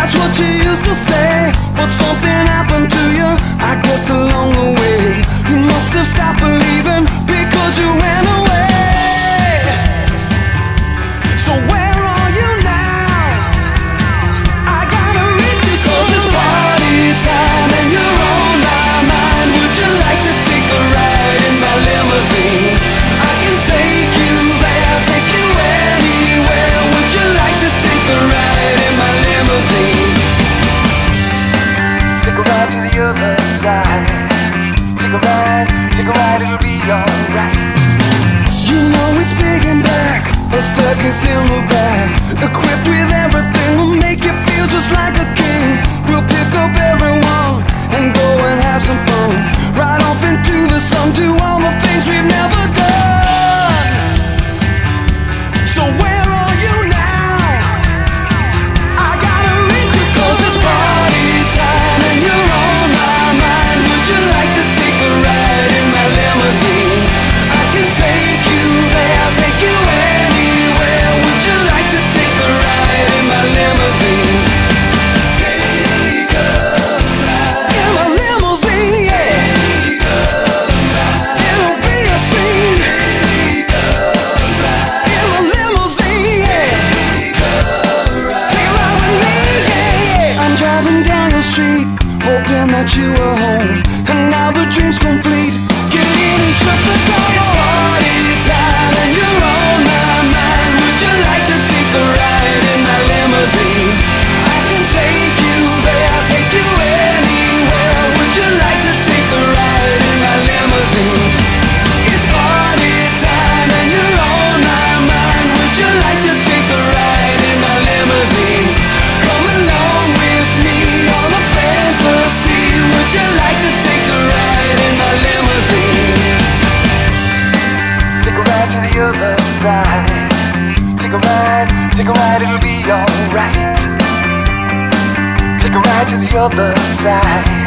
That's what you used to say, but something happened to you, I guess along the way. You must have stopped believing because you went away. So where are you now? I gotta reach you, 'cause it's party time and you're on my mind. Would you like to take a ride in my limousine? I can take you there, take you anywhere. Would you like to take a ride in my limousine? Take a ride to the other side. Take a ride, it'll be alright. You know it's big and black, a circus in the back, equipped with everything will make you feel just like a king. We'll pick up everyone and go and have some fun. Right off into the sun, do all the things we've never done. So where are you now? I gotta reach you, 'cause it's party time and you're on my mind. Would you like to take a ride in my limousine? I can take you there, take you anywhere. Would you like to take a ride in my limousine? Take a ride in my limousine, yeah. Take a ride. It'll be a scene. Take a ride in my limousine, yeah. Take a ride. Take a ride with me, yeah, yeah. I'm driving down the street, hoping that you were home, and now the dream's complete. Get in and shut the door. It's party time and you're on my mind. Would you like to take a ride in my limousine? I can take you there, take you anywhere. Would you like to take a ride in my limousine? It's party time and you're on my mind. Would you like to take a ride in my limousine? Come along with me on a fantasy. Would you like to take a ride in my limousine? Take a ride to the other side. Take a ride, it'll be alright. Take a ride to the other side.